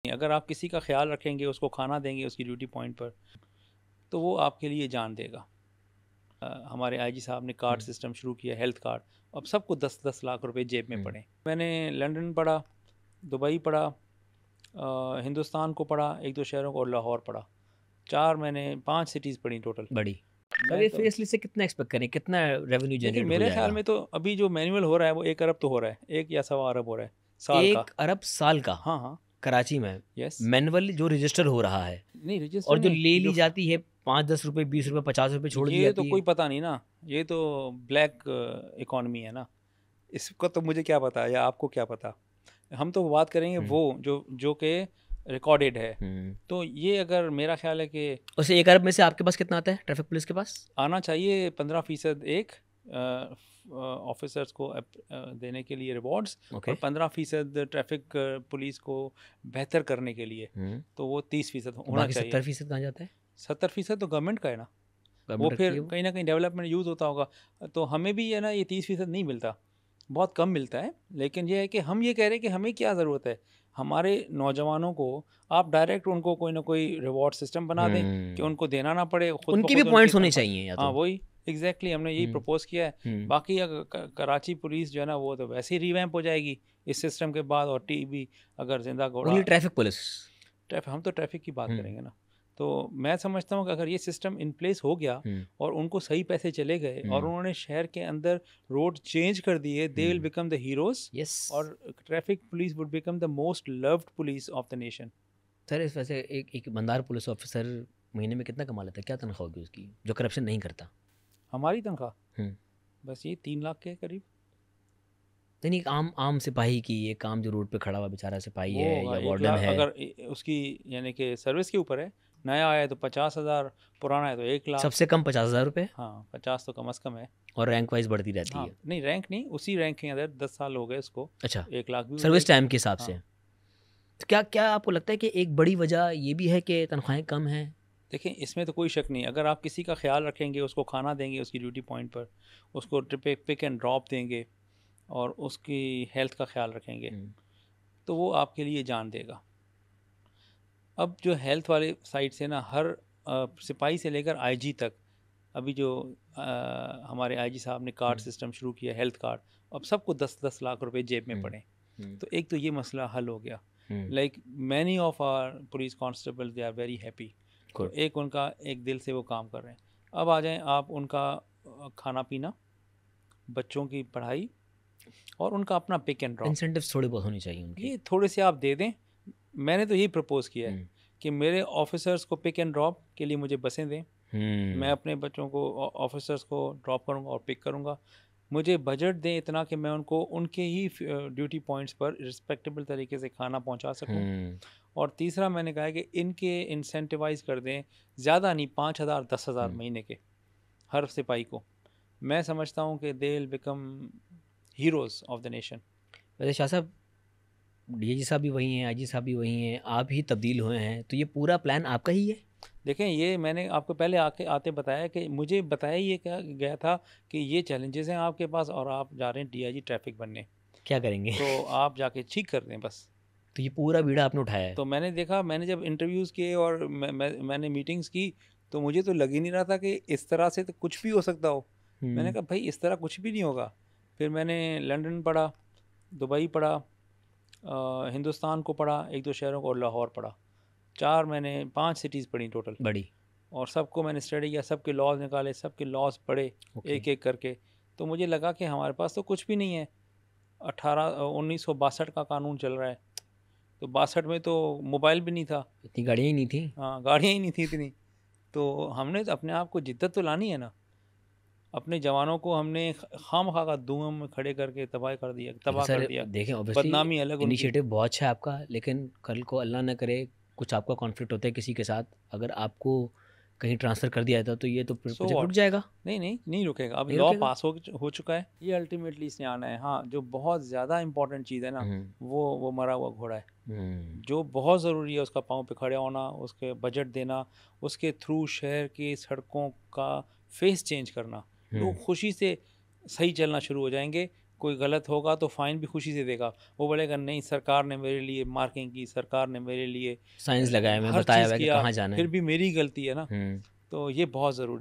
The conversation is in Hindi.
अगर आप किसी का ख्याल रखेंगे, उसको खाना देंगे उसकी ड्यूटी पॉइंट पर, तो वो आपके लिए जान देगा। हमारे आईजी साहब ने कार्ड सिस्टम शुरू किया, हेल्थ कार्ड। अब सबको 10-10 लाख रुपए जेब में पड़े। मैंने लंदन पढ़ा, दुबई पढ़ा, हिंदुस्तान को पढ़ा, 1-2 शहरों को, और लाहौर पढ़ा। 5 सिटीज़ पढ़ी टोटल। बड़ी। तो मैं ये तो फेसली से कितना एक्सपेक्ट करें, कितना रेवेन्यू देखिए, जनरेट हो मेरे ख्याल जाएगा? में तो अभी जो मैनुअल हो रहा है वो 1 अरब तो हो रहा है, 1 या सवा अरब हो रहा है साल का। 1 अरब साल का? हाँ, हाँ। कराची में यस। मैनुअल जो रजिस्टर हो रहा है, नहीं, रजिस्टर और जो नहीं, ले ली जो जाती है 5-10 रुपए, 20 रुपए, 50 रुपए छोड़ दी ये तो जाती कोई है। पता नहीं ना, ये तो ब्लैक इकॉनमी है ना, इसका तो मुझे क्या पता या आपको क्या पता। हम तो बात करेंगे हम्म, वो जो जो कि रिकॉर्डेड है। हम्म। तो ये अगर मेरा ख्याल है कि उसे 1 अरब में से आपके पास कितना आता है ट्रैफिक पुलिस के पास? आना चाहिए 15% एक ऑफिसर्स को देने के लिए रिवॉर्ड्स, और ओके। 15% ट्रैफिक पुलिस को बेहतर करने के लिए, तो वो 30% तो होना बाकी चाहिए। 70% कहाँ जाता है? 70% तो गवर्नमेंट का है ना, वो गवर्नमेंट रखती फिर है वो। कहीं ना कहीं डेवलपमेंट यूज़ होता होगा। तो हमें भी है ना, ये 30% नहीं मिलता, बहुत कम मिलता है। लेकिन ये है कि हम ये कह रहे हैं कि हमें क्या ज़रूरत है, हमारे नौजवानों को आप डायरेक्ट उनको कोई ना कोई रिवॉर्ड सिस्टम बना दें कि उनको देना ना पड़े, खुद ब उनके भी खुद उनकी पॉइंट्स होने तनख्वाह। चाहिए या हाँ, तो। वही एग्जैक्टली हमने यही हम्म, प्रपोज किया है। हम्म। बाकी अगर कराची पुलिस जो है ना, वो तो वैसे ही रिवैम्प हो जाएगी इस सिस्टम के बाद, और टीबी अगर जिंदा घोड़ा। Only traffic police. ट्रैफिक, हम तो ट्रैफिक की बात हम्म, करेंगे ना। तो मैं समझता हूँ कि अगर ये सिस्टम इन प्लेस हो गया हम्म, और उनको सही पैसे चले गए और हम्म, उन्होंने शहर के अंदर रोड चेंज कर दिए, they will hmm. Become the heroes. Yes. और traffic police would become the most loved police of the nation. Sir, इस वैसे एक एक ईमानदार पुलिस ऑफिसर महीने में कितना कमा लेता है? क्या तनख्वाह होगी उसकी, जो करप्शन नहीं करता? हमारी तनख्वाह हम्म। बस ये 3 लाख के करीब। नहीं नहीं, आम आम सिपाही की, ये काम जो रोड पे खड़ा हुआ बेचारा सिपाही वो है होगा या 1 लाख, वार्डन है। अगर उसकी यानी कि सर्विस के ऊपर है। नया आया है तो 50,000, पुराना है तो 1 लाख। सबसे कम 50,000 रुपये। हाँ, 50 तो कम अज़ कम है। और रैंक वाइज बढ़ती रहती हाँ, है। नहीं रैंक नहीं, उसी रैंक के अंदर 10 साल हो गए उसको, अच्छा। 1 लाख भी हो सर्विस जाएगी। टाइम के हिसाब से। हाँ, तो क्या क्या आपको लगता है कि एक बड़ी वजह ये भी है कि तनख्वाहें कम हैं? देखिए इसमें तो कोई शक नहीं, अगर आप किसी का ख्याल रखेंगे, उसको खाना देंगे उसकी ड्यूटी पॉइंट पर, उसको ट्रिप पिक एंड ड्रॉप देंगे, और उसकी हेल्थ का ख्याल रखेंगे, हम्म, तो वो आपके लिए जान देगा। अब जो हेल्थ वाले साइड से ना, हर सिपाही से लेकर आईजी तक, अभी जो हमारे आईजी साहब ने कार्ड हम्म, सिस्टम शुरू किया, हेल्थ कार्ड। अब सबको 10-10 लाख रुपए जेब में हम्म, पड़े। हम्म, तो एक तो ये मसला हल हो गया। Hmm. Like many of our police constable, they are very happy. तो गुड। एक उनका एक दिल से वो काम कर रहे हैं। अब आ जाएं आप उनका खाना पीना, बच्चों की पढ़ाई, और उनका अपना पिक एंड ड्रॉप, इंसेंटिव्स थोड़े बहुत होने चाहिए उनके। ये थोड़े से आप दे दें। मैंने तो यही प्रपोज़ किया है हम्म, कि मेरे ऑफिसर्स को पिक एंड ड्रॉप के लिए मुझे बसें दें। मैं हम्म, अपने बच्चों को, ऑफिसर्स को ड्रॉप करूंगा और पिक करूंगा। मुझे बजट दें इतना कि मैं उनको उनके ही ड्यूटी पॉइंट्स पर रिस्पेक्टेबल तरीके से खाना पहुंचा सकूं। हम्म, और तीसरा मैंने कहा है कि इनके इंसेंटिवाइज कर दें, ज़्यादा नहीं, 5,000 10,000 हम्म। महीने के हर सिपाही को। मैं समझता हूँ कि they will become heroes of the nation. वैसे शाह साहब, डीआईजी साहब भी वही हैं, आईजी साहब भी वही हैं, आप ही तब्दील हुए हैं, तो ये पूरा प्लान आपका ही है? देखें, ये मैंने आपको पहले आके आते बताया कि मुझे बताया ये क्या गया था कि ये चैलेंजेस हैं आपके पास, और आप जा रहे हैं डीआईजी ट्रैफिक बनने, क्या करेंगे? तो आप जाके ठीक कर दें बस। तो ये पूरा बीड़ा आपने उठाया है? तो मैंने देखा, मैंने जब इंटरव्यूज़ किए और मैंने मीटिंग्स की, तो मुझे तो लग ही नहीं रहा था कि इस तरह से तो कुछ भी हो सकता हो। मैंने हम्म, कहा भाई इस तरह कुछ भी नहीं होगा। फिर मैंने लंदन पढ़ा, दुबई पढ़ा, हिंदुस्तान को पढ़ा, 1-2 शहरों को, और लाहौर पढ़ा। 5 सिटीज़ पढ़ी टोटल। बड़ी। और सबको मैंने स्टडी किया, सबके लॉज निकाले, सबके लॉज पढ़े ओके। एक एक करके। तो मुझे लगा कि हमारे पास तो कुछ भी नहीं है। 1962 का कानून चल रहा है, तो 62 में तो मोबाइल भी नहीं था। इतनी गाड़ियाँ ही नहीं थी। हाँ, गाड़ियाँ ही नहीं थी इतनी। तो हमने तो अपने आप को जिद्दत तो लानी है ना। अपने जवानों को हमने खामखा का धुआं में खड़े करके तबाह कर दिया, लेकिन तबाह कर सर दिया। देखें, ऑब्वियसली बदनामी अलग उनकी। इनिशिएटिव बहुत अच्छा है आपका, लेकिन कल को अल्लाह ना करे कुछ आपका कॉन्फ्लिक्ट होता है किसी के साथ, अगर आपको कहीं ट्रांसफ़र कर दिया जाता तो ये तो फिर सो प्रोजेक्ट रुक व्हाट। जाएगा। नहीं नहीं, नहीं रुकेगा, अब नहीं लॉ रुकेगा। पास हो चुका है, ये अल्टीमेटली इसने आना है। हाँ, जो बहुत ज़्यादा इंपॉर्टेंट चीज़ है ना, हम्म, वो मरा हुआ घोड़ा है। हम्म, जो बहुत ज़रूरी है उसका पाँव पे खड़े होना, उसके बजट देना, उसके थ्रू शहर की सड़कों का फेस चेंज करना। हम्म। लोग खुशी से सही चलना शुरू हो जाएंगे। कोई गलत होगा तो फ़ाइन भी खुशी से देगा। वो बोलेगा नहीं सरकार ने मेरे लिए मार्किंग की, सरकार ने मेरे लिए साइंस लगाया, मैं हर बताया चीज़ हुआ है कि किया, कहाँ जाना फिर है। भी मेरी गलती है ना। हुँ। तो ये बहुत ज़रूरी